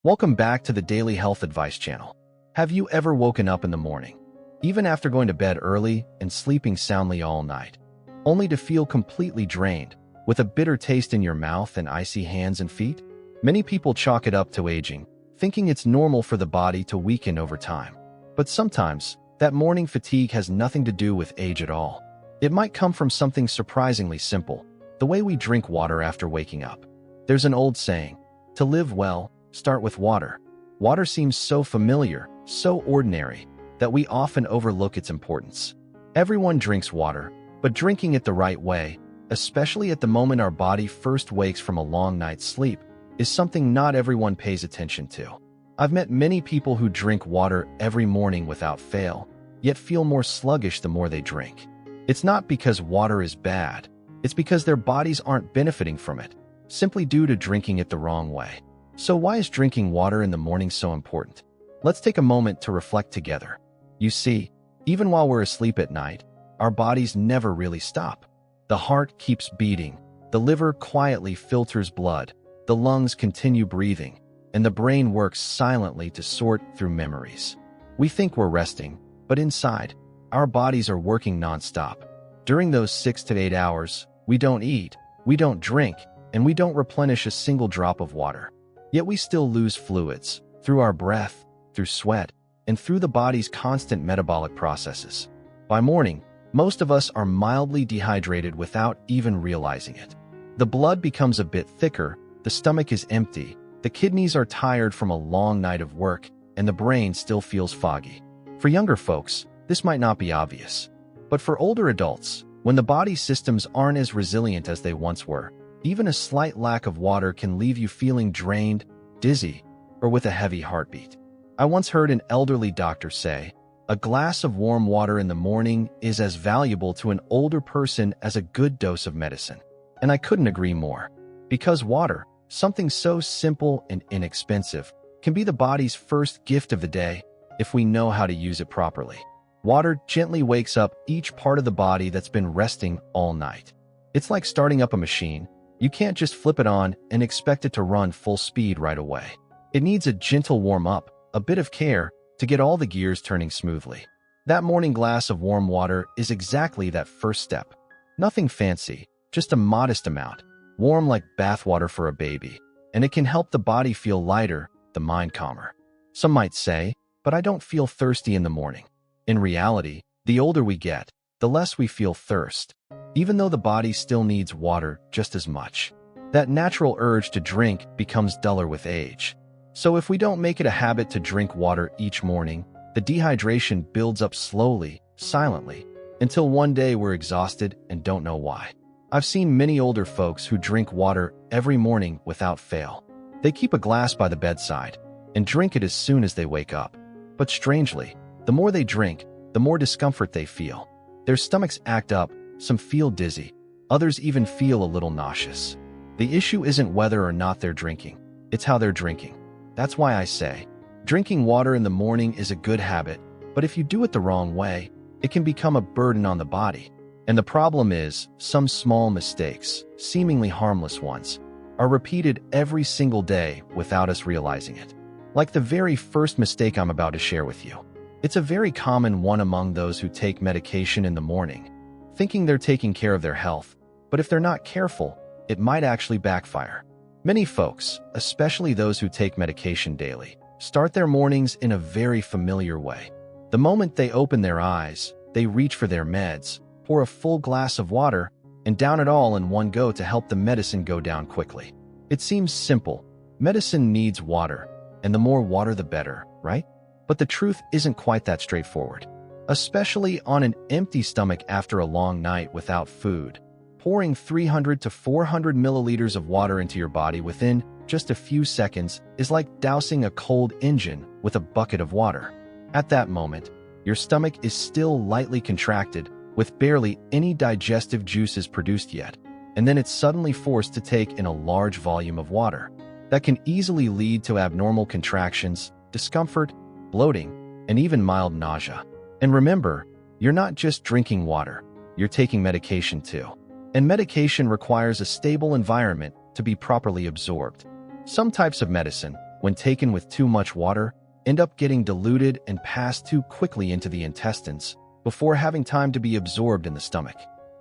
Welcome back to the Daily Health Advice channel. Have you ever woken up in the morning, even after going to bed early and sleeping soundly all night, only to feel completely drained, with a bitter taste in your mouth and icy hands and feet? Many people chalk it up to aging, thinking it's normal for the body to weaken over time. But sometimes, that morning fatigue has nothing to do with age at all. It might come from something surprisingly simple, the way we drink water after waking up. There's an old saying, to live well, start with water. Water seems so familiar, so ordinary, that we often overlook its importance. Everyone drinks water, but drinking it the right way, especially at the moment our body first wakes from a long night's sleep, is something not everyone pays attention to. I've met many people who drink water every morning without fail, yet feel more sluggish the more they drink. It's not because water is bad, it's because their bodies aren't benefiting from it, simply due to drinking it the wrong way. So why is drinking water in the morning so important? Let's take a moment to reflect together. You see, even while we're asleep at night, our bodies never really stop. The heart keeps beating, the liver quietly filters blood, the lungs continue breathing, and the brain works silently to sort through memories. We think we're resting, but inside, our bodies are working nonstop. During those 6 to 8 hours, we don't eat, we don't drink, and we don't replenish a single drop of water. Yet we still lose fluids, through our breath, through sweat, and through the body's constant metabolic processes. By morning, most of us are mildly dehydrated without even realizing it. The blood becomes a bit thicker, the stomach is empty, the kidneys are tired from a long night of work, and the brain still feels foggy. For younger folks, this might not be obvious. But for older adults, when the body systems aren't as resilient as they once were, even a slight lack of water can leave you feeling drained, dizzy, or with a heavy heartbeat. I once heard an elderly doctor say, "A glass of warm water in the morning is as valuable to an older person as a good dose of medicine." And I couldn't agree more. Because water, something so simple and inexpensive, can be the body's first gift of the day if we know how to use it properly. Water gently wakes up each part of the body that's been resting all night. It's like starting up a machine. You can't just flip it on and expect it to run full speed right away. It needs a gentle warm-up, a bit of care, to get all the gears turning smoothly. That morning glass of warm water is exactly that first step. Nothing fancy, just a modest amount, warm like bathwater for a baby, and it can help the body feel lighter, the mind calmer. Some might say, "But I don't feel thirsty in the morning." In reality, the older we get, the less we feel thirst, even though the body still needs water just as much. That natural urge to drink becomes duller with age. So if we don't make it a habit to drink water each morning, the dehydration builds up slowly, silently, until one day we're exhausted and don't know why. I've seen many older folks who drink water every morning without fail. They keep a glass by the bedside and drink it as soon as they wake up. But strangely, the more they drink, the more discomfort they feel. Their stomachs act up, some feel dizzy, others even feel a little nauseous. The issue isn't whether or not they're drinking, it's how they're drinking. That's why I say, drinking water in the morning is a good habit, but if you do it the wrong way, it can become a burden on the body. And the problem is, some small mistakes, seemingly harmless ones, are repeated every single day without us realizing it. Like the very first mistake I'm about to share with you. It's a very common one among those who take medication in the morning, thinking they're taking care of their health, but if they're not careful, it might actually backfire. Many folks, especially those who take medication daily, start their mornings in a very familiar way. The moment they open their eyes, they reach for their meds, pour a full glass of water, and down it all in one go to help the medicine go down quickly. It seems simple. Medicine needs water, and the more water the better, right? But the truth isn't quite that straightforward. Especially on an empty stomach after a long night without food. Pouring 300 to 400 milliliters of water into your body within just a few seconds is like dousing a cold engine with a bucket of water. At that moment, your stomach is still lightly contracted, with barely any digestive juices produced yet, and then it's suddenly forced to take in a large volume of water. That can easily lead to abnormal contractions, discomfort, bloating, and even mild nausea. And remember, you're not just drinking water, you're taking medication too. And medication requires a stable environment to be properly absorbed. Some types of medicine, when taken with too much water, end up getting diluted and passed too quickly into the intestines before having time to be absorbed in the stomach.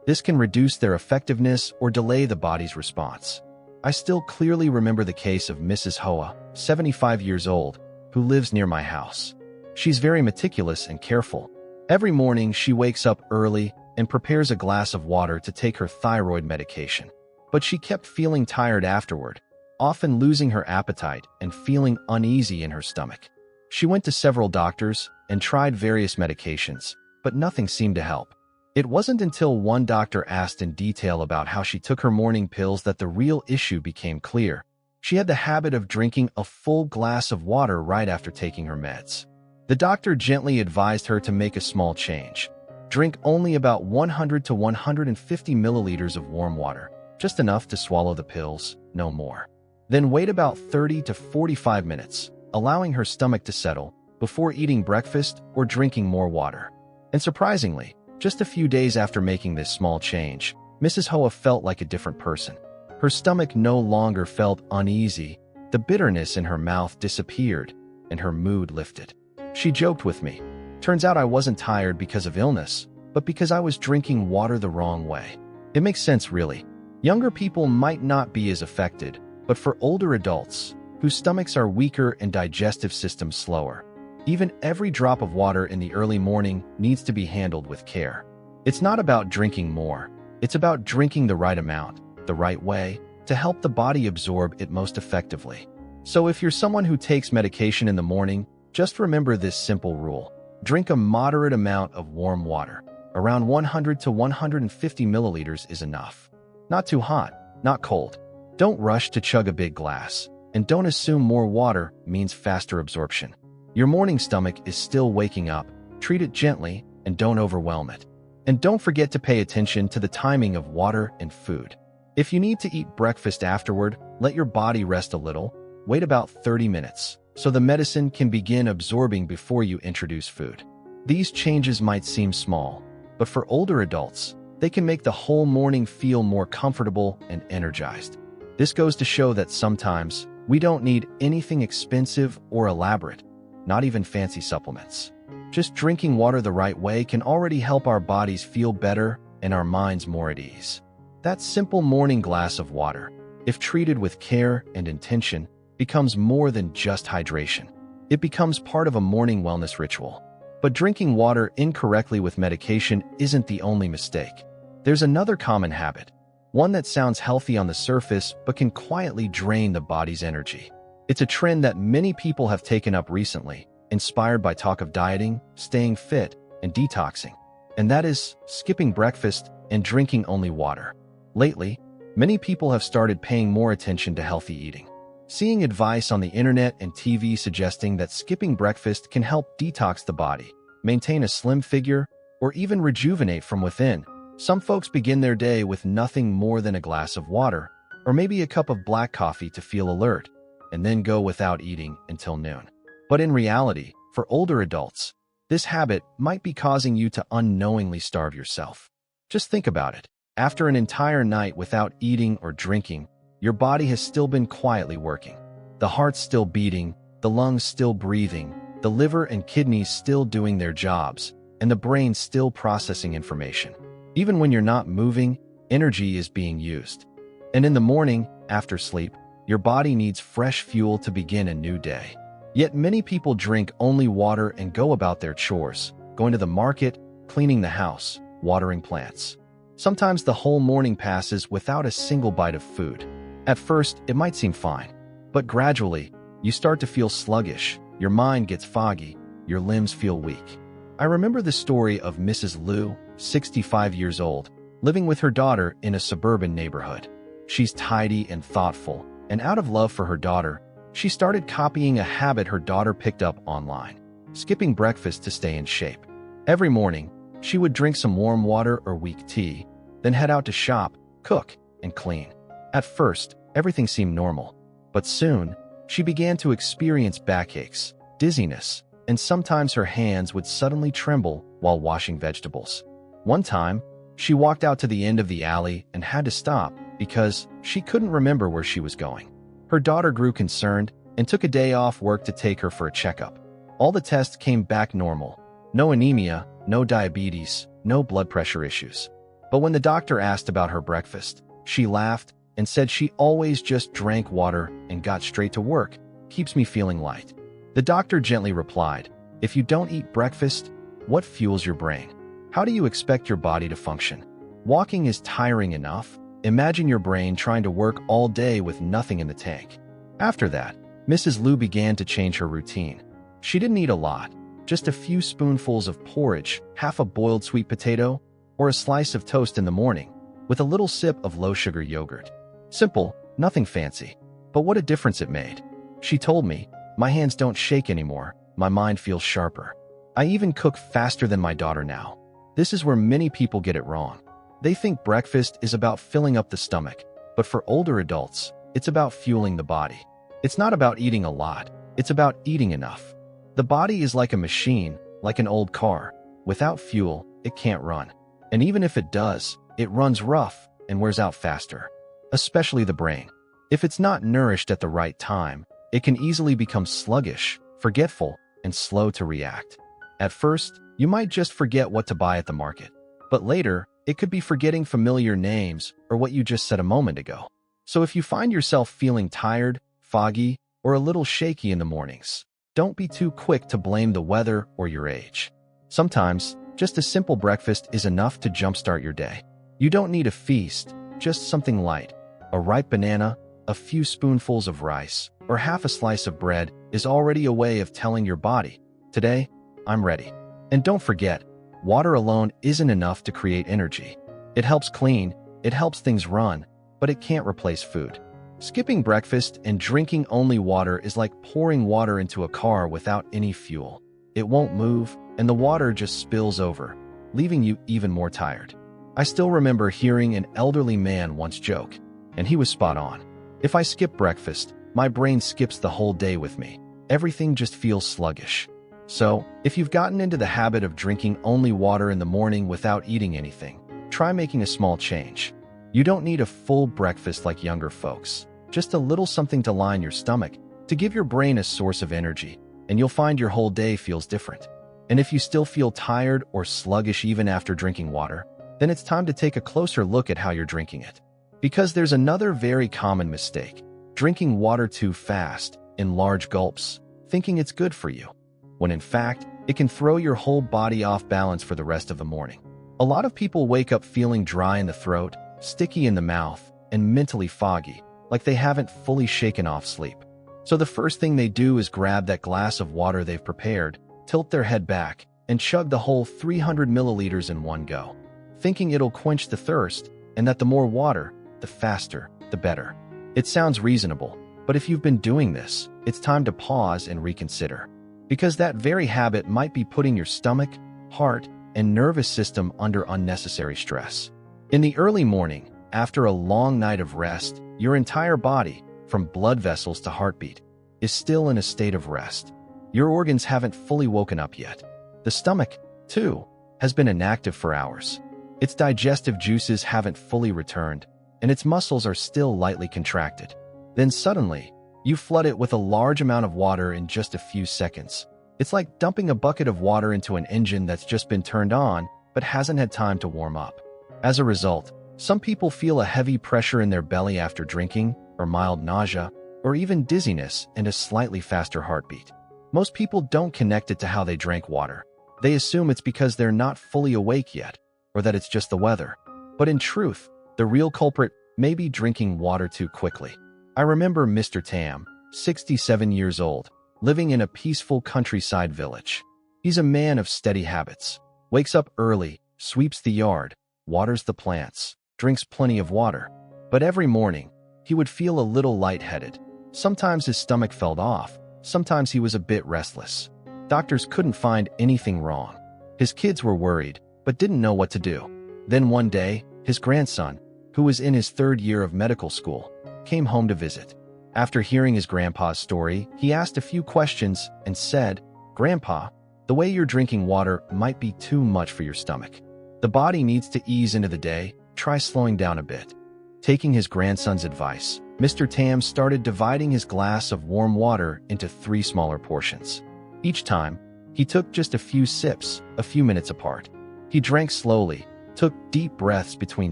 This can reduce their effectiveness or delay the body's response. I still clearly remember the case of Mrs. Hoa, 75 years old, who lives near my house. She's very meticulous and careful. Every morning, she wakes up early and prepares a glass of water to take her thyroid medication. But she kept feeling tired afterward, often losing her appetite and feeling uneasy in her stomach. She went to several doctors and tried various medications, but nothing seemed to help. It wasn't until one doctor asked in detail about how she took her morning pills that the real issue became clear. She had the habit of drinking a full glass of water right after taking her meds. The doctor gently advised her to make a small change. Drink only about 100 to 150 milliliters of warm water, just enough to swallow the pills, no more. Then wait about 30 to 45 minutes, allowing her stomach to settle before eating breakfast or drinking more water. And surprisingly, just a few days after making this small change, Mrs. Hoa felt like a different person. Her stomach no longer felt uneasy, the bitterness in her mouth disappeared, and her mood lifted. She joked with me. Turns out I wasn't tired because of illness, but because I was drinking water the wrong way. It makes sense, really. Younger people might not be as affected, but for older adults, whose stomachs are weaker and digestive systems slower, even every drop of water in the early morning needs to be handled with care. It's not about drinking more. It's about drinking the right amount, the right way, to help the body absorb it most effectively. So if you're someone who takes medication in the morning, just remember this simple rule. Drink a moderate amount of warm water. Around 100 to 150 milliliters is enough. Not too hot, not cold. Don't rush to chug a big glass, and don't assume more water means faster absorption. Your morning stomach is still waking up. Treat it gently and don't overwhelm it. And don't forget to pay attention to the timing of water and food. If you need to eat breakfast afterward, let your body rest a little. Wait about 30 minutes so the medicine can begin absorbing before you introduce food. These changes might seem small, but for older adults, they can make the whole morning feel more comfortable and energized. This goes to show that sometimes we don't need anything expensive or elaborate, not even fancy supplements. Just drinking water the right way can already help our bodies feel better and our minds more at ease. That simple morning glass of water, if treated with care and intention, becomes more than just hydration. It becomes part of a morning wellness ritual. But drinking water incorrectly with medication isn't the only mistake. There's another common habit, one that sounds healthy on the surface but can quietly drain the body's energy. It's a trend that many people have taken up recently, inspired by talk of dieting, staying fit, and detoxing. And that is skipping breakfast and drinking only water. Lately, many people have started paying more attention to healthy eating. Seeing advice on the internet and TV suggesting that skipping breakfast can help detox the body, maintain a slim figure, or even rejuvenate from within. Some folks begin their day with nothing more than a glass of water, or maybe a cup of black coffee to feel alert, and then go without eating until noon. But in reality, for older adults, this habit might be causing you to unknowingly starve yourself. Just think about it. After an entire night without eating or drinking, your body has still been quietly working. The heart's still beating, the lungs still breathing, the liver and kidneys still doing their jobs, and the brain still processing information. Even when you're not moving, energy is being used. And in the morning, after sleep, your body needs fresh fuel to begin a new day. Yet many people drink only water and go about their chores, going to the market, cleaning the house, watering plants. Sometimes the whole morning passes without a single bite of food. At first, it might seem fine, but gradually, you start to feel sluggish, your mind gets foggy, your limbs feel weak. I remember the story of Mrs. Liu, 65 years old, living with her daughter in a suburban neighborhood. She's tidy and thoughtful, and out of love for her daughter, she started copying a habit her daughter picked up online, skipping breakfast to stay in shape. Every morning, she would drink some warm water or weak tea, then head out to shop, cook, and clean. At first, everything seemed normal, but soon, she began to experience backaches, dizziness, and sometimes her hands would suddenly tremble while washing vegetables. One time, she walked out to the end of the alley and had to stop because she couldn't remember where she was going. Her daughter grew concerned and took a day off work to take her for a checkup. All the tests came back normal. No anemia, no diabetes, no blood pressure issues. But when the doctor asked about her breakfast, she laughed and said she always just drank water and got straight to work. Keeps me feeling light. The doctor gently replied, if you don't eat breakfast, what fuels your brain? How do you expect your body to function? Walking is tiring enough. Imagine your brain trying to work all day with nothing in the tank. After that, Mrs. Liu began to change her routine. She didn't eat a lot, just a few spoonfuls of porridge, half a boiled sweet potato, or a slice of toast in the morning, with a little sip of low-sugar yogurt. Simple, nothing fancy. But what a difference it made. She told me, my hands don't shake anymore, my mind feels sharper. I even cook faster than my daughter now. This is where many people get it wrong. They think breakfast is about filling up the stomach, but for older adults, it's about fueling the body. It's not about eating a lot, it's about eating enough. The body is like a machine, like an old car. Without fuel, it can't run. And even if it does, it runs rough and wears out faster. Especially the brain. If it's not nourished at the right time, it can easily become sluggish, forgetful, and slow to react. At first, you might just forget what to buy at the market. But later, it could be forgetting familiar names or what you just said a moment ago. So if you find yourself feeling tired, foggy, or a little shaky in the mornings, don't be too quick to blame the weather or your age. Sometimes, just a simple breakfast is enough to jumpstart your day. You don't need a feast, just something light. A ripe banana, a few spoonfuls of rice, or half a slice of bread is already a way of telling your body, today, I'm ready. And don't forget, water alone isn't enough to create energy. It helps clean, it helps things run, but it can't replace food. Skipping breakfast and drinking only water is like pouring water into a car without any fuel. It won't move, and the water just spills over, leaving you even more tired. I still remember hearing an elderly man once joke, and he was spot on. If I skip breakfast, my brain skips the whole day with me. Everything just feels sluggish. So, if you've gotten into the habit of drinking only water in the morning without eating anything, try making a small change. You don't need a full breakfast like younger folks. Just a little something to line your stomach, to give your brain a source of energy, and you'll find your whole day feels different. And if you still feel tired or sluggish even after drinking water, then it's time to take a closer look at how you're drinking it. Because there's another very common mistake: drinking water too fast, in large gulps, thinking it's good for you, when in fact, it can throw your whole body off balance for the rest of the morning. A lot of people wake up feeling dry in the throat, sticky in the mouth, and mentally foggy, like they haven't fully shaken off sleep. So the first thing they do is grab that glass of water they've prepared, tilt their head back, and chug the whole 300 milliliters in one go, thinking it'll quench the thirst, and that the more water, the faster, the better. It sounds reasonable, but if you've been doing this, it's time to pause and reconsider. Because that very habit might be putting your stomach, heart, and nervous system under unnecessary stress. In the early morning, after a long night of rest, your entire body, from blood vessels to heartbeat, is still in a state of rest. Your organs haven't fully woken up yet. The stomach, too, has been inactive for hours. Its digestive juices haven't fully returned, and its muscles are still lightly contracted. Then suddenly, you flood it with a large amount of water in just a few seconds. It's like dumping a bucket of water into an engine that's just been turned on, but hasn't had time to warm up. As a result, some people feel a heavy pressure in their belly after drinking, or mild nausea, or even dizziness and a slightly faster heartbeat. Most people don't connect it to how they drank water. They assume it's because they're not fully awake yet, or that it's just the weather. But in truth, the real culprit may be drinking water too quickly. I remember Mr. Tam, 67 years old, living in a peaceful countryside village. He's a man of steady habits, wakes up early, sweeps the yard, waters the plants, drinks plenty of water. But every morning, he would feel a little lightheaded. Sometimes his stomach felt off, sometimes he was a bit restless. Doctors couldn't find anything wrong. His kids were worried, but didn't know what to do. Then one day, his grandson, who was in his third year of medical school, came home to visit. After hearing his grandpa's story, he asked a few questions and said, "Grandpa, the way you're drinking water might be too much for your stomach. The body needs to ease into the day, try slowing down a bit." Taking his grandson's advice, Mr. Tam started dividing his glass of warm water into 3 smaller portions. Each time, he took just a few sips, a few minutes apart. He drank slowly, took deep breaths between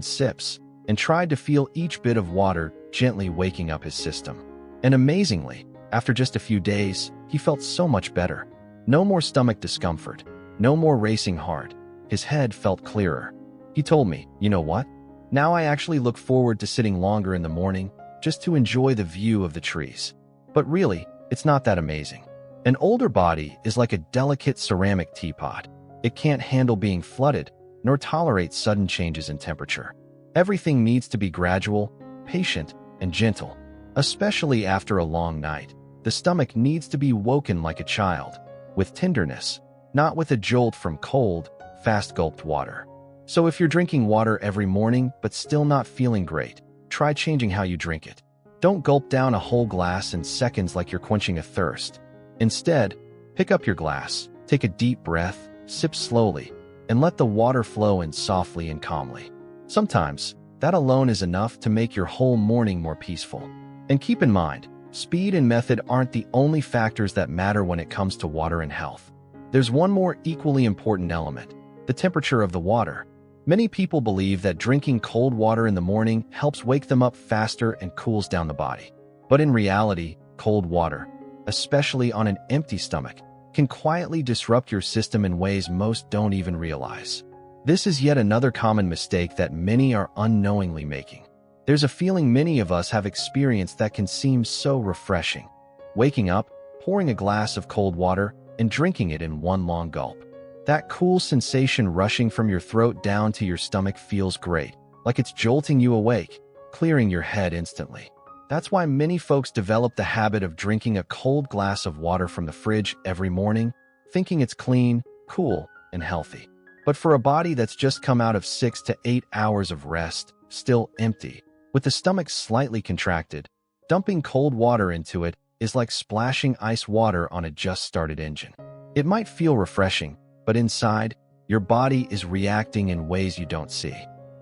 sips, and tried to feel each bit of water gently waking up his system. And amazingly, after just a few days, he felt so much better. No more stomach discomfort, no more racing heart. His head felt clearer. He told me, "You know what? Now I actually look forward to sitting longer in the morning just to enjoy the view of the trees." But really, it's not that amazing. An older body is like a delicate ceramic teapot. It can't handle being flooded, nor tolerate sudden changes in temperature. Everything needs to be gradual, patient, and gentle. Especially after a long night, the stomach needs to be woken like a child, with tenderness, not with a jolt from cold, fast-gulped water. So if you're drinking water every morning but still not feeling great, try changing how you drink it. Don't gulp down a whole glass in seconds like you're quenching a thirst. Instead, pick up your glass, take a deep breath, sip slowly, and let the water flow in softly and calmly. Sometimes, that alone is enough to make your whole morning more peaceful. And keep in mind, speed and method aren't the only factors that matter when it comes to water and health. There's one more equally important element: the temperature of the water. Many people believe that drinking cold water in the morning helps wake them up faster and cools down the body. But in reality, cold water, especially on an empty stomach, can quietly disrupt your system in ways most don't even realize. This is yet another common mistake that many are unknowingly making. There's a feeling many of us have experienced that can seem so refreshing. Waking up, pouring a glass of cold water, and drinking it in one long gulp. That cool sensation rushing from your throat down to your stomach feels great, like it's jolting you awake, clearing your head instantly. That's why many folks develop the habit of drinking a cold glass of water from the fridge every morning, thinking it's clean, cool, and healthy. But for a body that's just come out of 6 to 8 hours of rest, still empty, with the stomach slightly contracted, dumping cold water into it is like splashing ice water on a just-started engine. It might feel refreshing, but inside, your body is reacting in ways you don't see.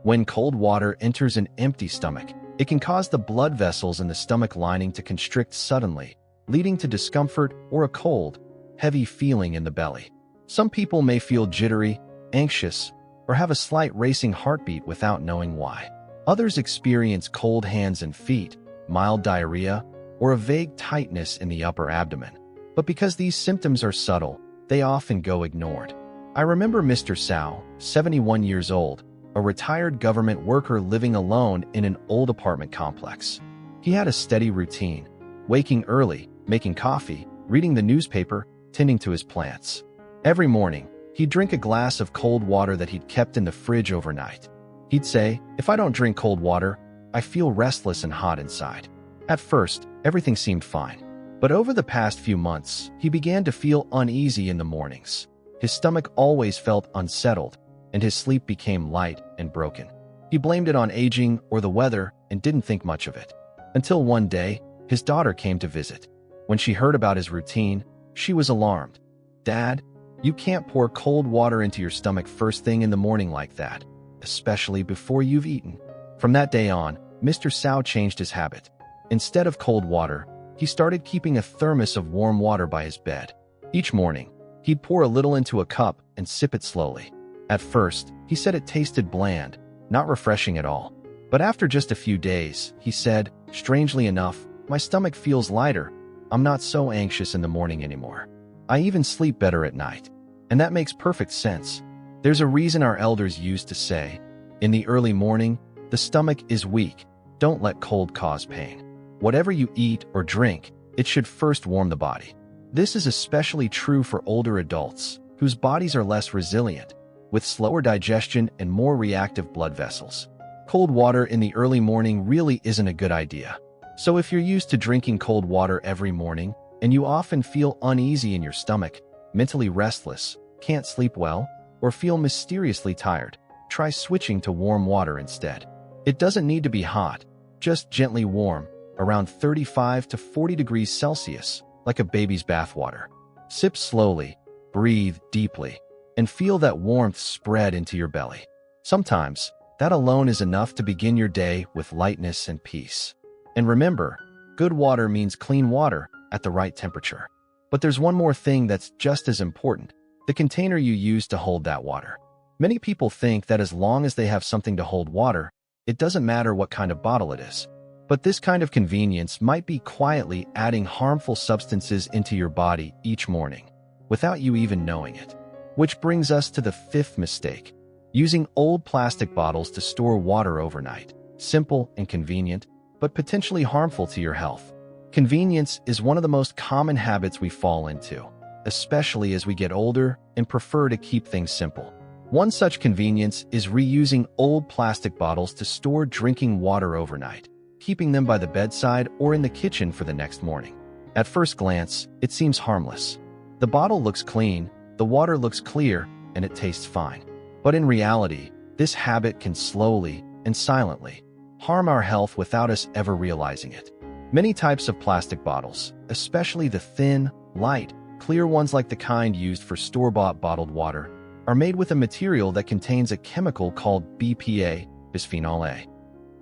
When cold water enters an empty stomach, it can cause the blood vessels in the stomach lining to constrict suddenly, leading to discomfort or a cold, heavy feeling in the belly. Some people may feel jittery, anxious, or have a slight racing heartbeat without knowing why. Others experience cold hands and feet, mild diarrhea, or a vague tightness in the upper abdomen. But because these symptoms are subtle, they often go ignored. I remember Mr. Sao, 71 years old, a retired government worker living alone in an old apartment complex. He had a steady routine, waking early, making coffee, reading the newspaper, tending to his plants. Every morning, he'd drink a glass of cold water that he'd kept in the fridge overnight. He'd say, "If I don't drink cold water, I feel restless and hot inside." At first, everything seemed fine. But over the past few months, he began to feel uneasy in the mornings. His stomach always felt unsettled, and his sleep became light and broken. He blamed it on aging or the weather and didn't think much of it. Until one day, his daughter came to visit. When she heard about his routine, she was alarmed. "Dad, you can't pour cold water into your stomach first thing in the morning like that, especially before you've eaten." From that day on, Mr. Sao changed his habit. Instead of cold water, he started keeping a thermos of warm water by his bed. Each morning, he'd pour a little into a cup and sip it slowly. At first, he said it tasted bland, not refreshing at all. But after just a few days, he said, "Strangely enough, my stomach feels lighter. I'm not so anxious in the morning anymore. I even sleep better at night." And that makes perfect sense. There's a reason our elders used to say, "In the early morning, the stomach is weak. Don't let cold cause pain." Whatever you eat or drink, it should first warm the body. This is especially true for older adults, whose bodies are less resilient, with slower digestion and more reactive blood vessels. Cold water in the early morning really isn't a good idea. So if you're used to drinking cold water every morning, and you often feel uneasy in your stomach, mentally restless, can't sleep well, or feel mysteriously tired, try switching to warm water instead. It doesn't need to be hot, just gently warm, around 35 to 40 degrees Celsius, like a baby's bathwater. Sip slowly, breathe deeply, and feel that warmth spread into your belly. Sometimes, that alone is enough to begin your day with lightness and peace. And remember, good water means clean water at the right temperature. But there's one more thing that's just as important: the container you use to hold that water. Many people think that as long as they have something to hold water, it doesn't matter what kind of bottle it is. But this kind of convenience might be quietly adding harmful substances into your body each morning, without you even knowing it. Which brings us to the fifth mistake: using old plastic bottles to store water overnight. Simple and convenient, but potentially harmful to your health. Convenience is one of the most common habits we fall into, especially as we get older and prefer to keep things simple. One such convenience is reusing old plastic bottles to store drinking water overnight, keeping them by the bedside or in the kitchen for the next morning. At first glance, it seems harmless. The bottle looks clean, the water looks clear, and it tastes fine. But in reality, this habit can slowly and silently harm our health without us ever realizing it. Many types of plastic bottles, especially the thin, light, clear ones like the kind used for store-bought bottled water, are made with a material that contains a chemical called BPA, bisphenol A.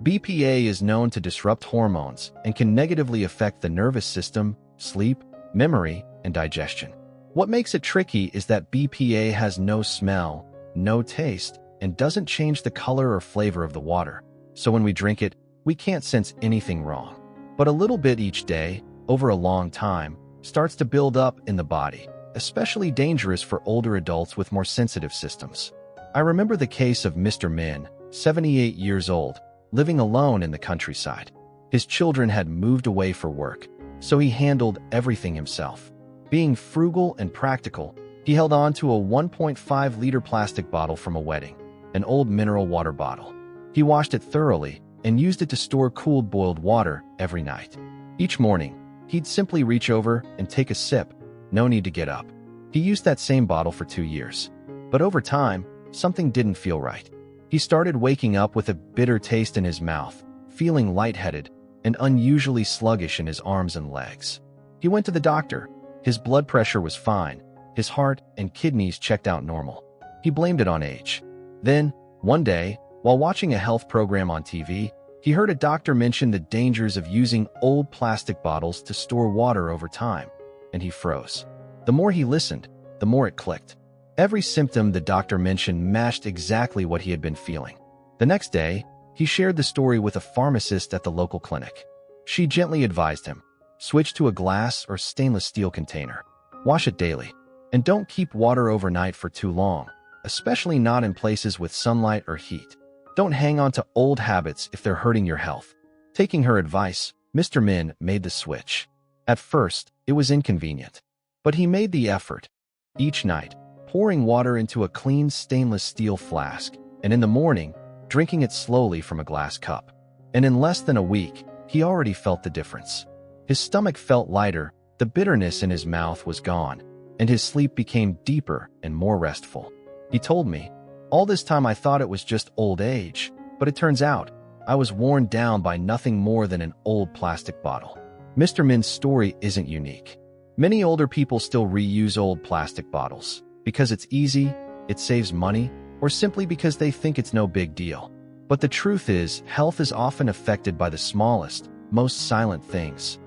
BPA is known to disrupt hormones and can negatively affect the nervous system, sleep, memory, and digestion. What makes it tricky is that BPA has no smell, no taste, and doesn't change the color or flavor of the water. So when we drink it, we can't sense anything wrong. But a little bit each day, over a long time, starts to build up in the body, especially dangerous for older adults with more sensitive systems. I remember the case of Mr. Min, 78 years old, living alone in the countryside. His children had moved away for work, so he handled everything himself. Being frugal and practical, he held on to a 1.5-liter plastic bottle from a wedding, an old mineral water bottle. He washed it thoroughly and used it to store cooled boiled water every night. Each morning, he'd simply reach over and take a sip, no need to get up. He used that same bottle for 2 years. But over time, something didn't feel right. He started waking up with a bitter taste in his mouth, feeling lightheaded, and unusually sluggish in his arms and legs. He went to the doctor. His blood pressure was fine. His heart and kidneys checked out normal. He blamed it on age. Then, one day, while watching a health program on TV, he heard a doctor mention the dangers of using old plastic bottles to store water over time, and he froze. The more he listened, the more it clicked. Every symptom the doctor mentioned matched exactly what he had been feeling. The next day, he shared the story with a pharmacist at the local clinic. She gently advised him, switch to a glass or stainless steel container. Wash it daily. And don't keep water overnight for too long, especially not in places with sunlight or heat. Don't hang on to old habits if they're hurting your health. Taking her advice, Mr. Min made the switch. At first, it was inconvenient, but he made the effort. Each night, pouring water into a clean stainless steel flask, and in the morning, drinking it slowly from a glass cup. And in less than a week, he already felt the difference. His stomach felt lighter, the bitterness in his mouth was gone, and his sleep became deeper and more restful. He told me, all this time I thought it was just old age, but it turns out I was worn down by nothing more than an old plastic bottle. Mr. Min's story isn't unique. Many older people still reuse old plastic bottles because it's easy, it saves money, or simply because they think it's no big deal. But the truth is, health is often affected by the smallest, most silent things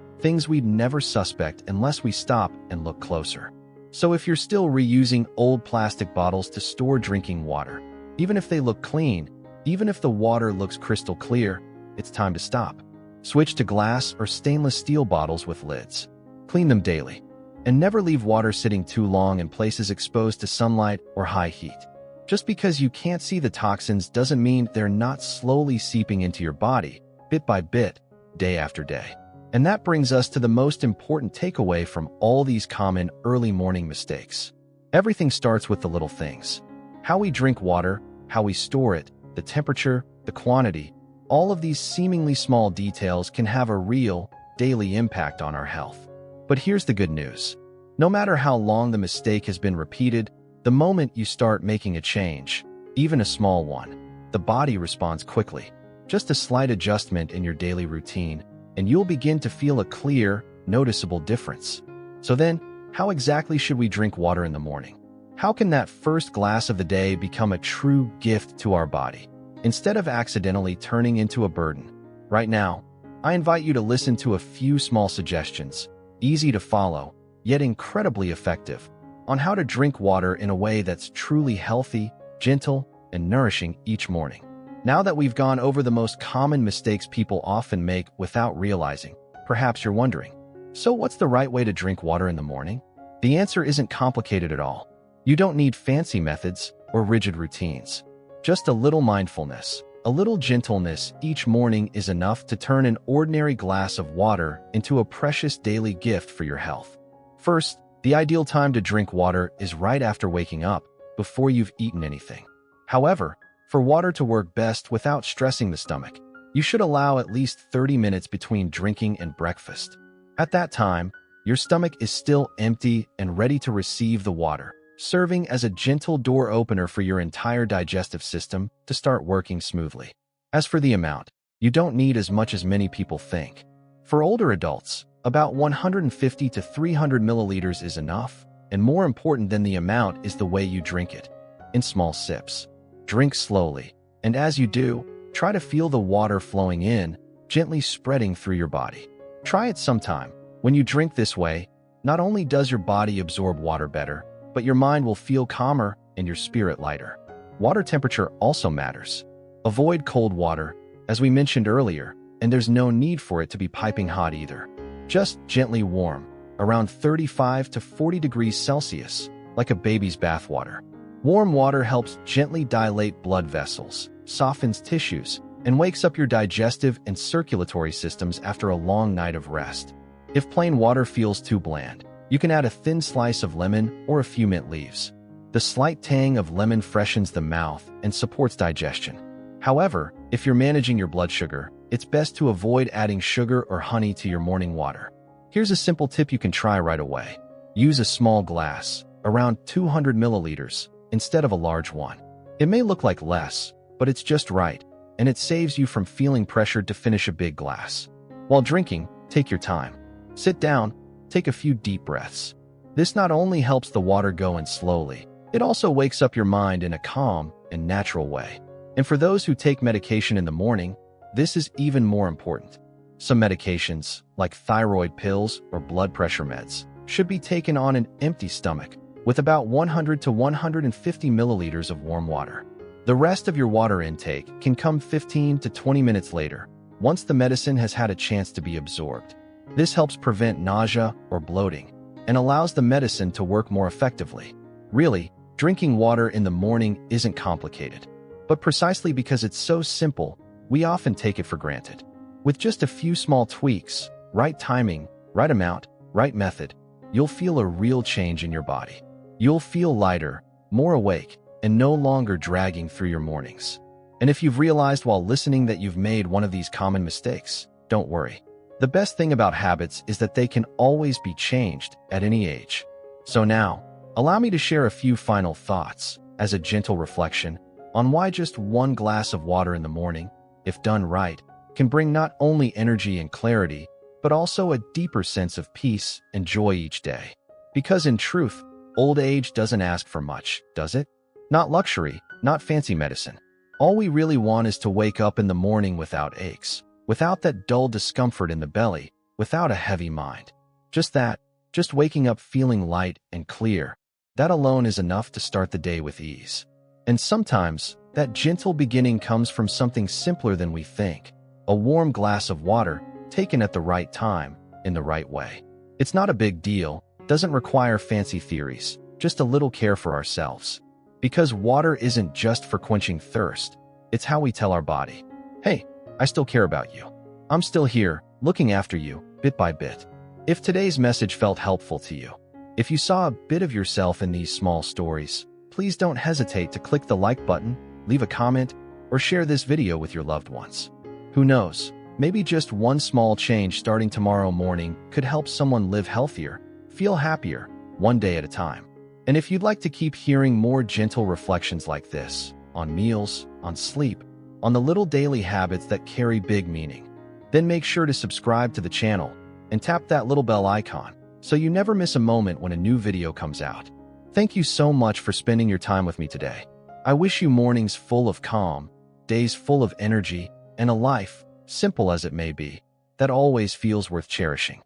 we'd never suspect unless we stop and look closer. So if you're still reusing old plastic bottles to store drinking water, even if they look clean, even if the water looks crystal clear, it's time to stop. Switch to glass or stainless steel bottles with lids. Clean them daily. And never leave water sitting too long in places exposed to sunlight or high heat. Just because you can't see the toxins doesn't mean they're not slowly seeping into your body, bit by bit, day after day. And that brings us to the most important takeaway from all these common early morning mistakes. Everything starts with the little things. How we drink water, how we store it, the temperature, the quantity, all of these seemingly small details can have a real, daily impact on our health. But here's the good news. No matter how long the mistake has been repeated, the moment you start making a change, even a small one, the body responds quickly. Just a slight adjustment in your daily routine, and you'll begin to feel a clear, noticeable difference. So then, how exactly should we drink water in the morning? How can that first glass of the day become a true gift to our body, instead of accidentally turning into a burden? Right now, I invite you to listen to a few small suggestions, easy to follow, yet incredibly effective, on how to drink water in a way that's truly healthy, gentle, and nourishing each morning. Now that we've gone over the most common mistakes people often make without realizing, perhaps you're wondering, so what's the right way to drink water in the morning? The answer isn't complicated at all. You don't need fancy methods or rigid routines. Just a little mindfulness, a little gentleness each morning is enough to turn an ordinary glass of water into a precious daily gift for your health. First, the ideal time to drink water is right after waking up, before you've eaten anything. However, for water to work best without stressing the stomach, you should allow at least 30 minutes between drinking and breakfast. At that time, your stomach is still empty and ready to receive the water, serving as a gentle door opener for your entire digestive system to start working smoothly. As for the amount, you don't need as much as many people think. For older adults, about 150 to 300 milliliters is enough, and more important than the amount is the way you drink it. In small sips. Drink slowly, and as you do, try to feel the water flowing in, gently spreading through your body. Try it sometime. When you drink this way, not only does your body absorb water better, but your mind will feel calmer and your spirit lighter. Water temperature also matters. Avoid cold water, as we mentioned earlier, and there's no need for it to be piping hot either. Just gently warm, around 35 to 40 degrees Celsius, like a baby's bathwater. Warm water helps gently dilate blood vessels, softens tissues, and wakes up your digestive and circulatory systems after a long night of rest. If plain water feels too bland, you can add a thin slice of lemon or a few mint leaves. The slight tang of lemon freshens the mouth and supports digestion. However, if you're managing your blood sugar, it's best to avoid adding sugar or honey to your morning water. Here's a simple tip you can try right away. Use a small glass, around 200 milliliters, instead of a large one. It may look like less, but it's just right, and it saves you from feeling pressured to finish a big glass. While drinking, take your time. Sit down, take a few deep breaths. This not only helps the water go in slowly, it also wakes up your mind in a calm and natural way. And for those who take medication in the morning, this is even more important. Some medications, like thyroid pills or blood pressure meds, should be taken on an empty stomach, with about 100 to 150 milliliters of warm water. The rest of your water intake can come 15 to 20 minutes later, once the medicine has had a chance to be absorbed. This helps prevent nausea or bloating, and allows the medicine to work more effectively. Really, drinking water in the morning isn't complicated, but precisely because it's so simple, we often take it for granted. With just a few small tweaks, right timing, right amount, right method, you'll feel a real change in your body. You'll feel lighter, more awake, and no longer dragging through your mornings. And if you've realized while listening that you've made one of these common mistakes, don't worry. The best thing about habits is that they can always be changed at any age. So now, allow me to share a few final thoughts as a gentle reflection on why just one glass of water in the morning, if done right, can bring not only energy and clarity, but also a deeper sense of peace and joy each day. Because in truth, old age doesn't ask for much, does it? Not luxury, not fancy medicine. All we really want is to wake up in the morning without aches, without that dull discomfort in the belly, without a heavy mind. Just that, just waking up feeling light and clear. That alone is enough to start the day with ease. And sometimes, that gentle beginning comes from something simpler than we think. A warm glass of water, taken at the right time, in the right way. It's not a big deal, doesn't require fancy theories, just a little care for ourselves. Because water isn't just for quenching thirst, it's how we tell our body, hey, I still care about you. I'm still here, looking after you, bit by bit. If today's message felt helpful to you, if you saw a bit of yourself in these small stories, please don't hesitate to click the like button, leave a comment, or share this video with your loved ones. Who knows, maybe just one small change starting tomorrow morning could help someone live healthier, feel happier, one day at a time. And if you'd like to keep hearing more gentle reflections like this, on meals, on sleep, on the little daily habits that carry big meaning, then make sure to subscribe to the channel and tap that little bell icon so you never miss a moment when a new video comes out. Thank you so much for spending your time with me today. I wish you mornings full of calm, days full of energy, and a life, simple as it may be, that always feels worth cherishing.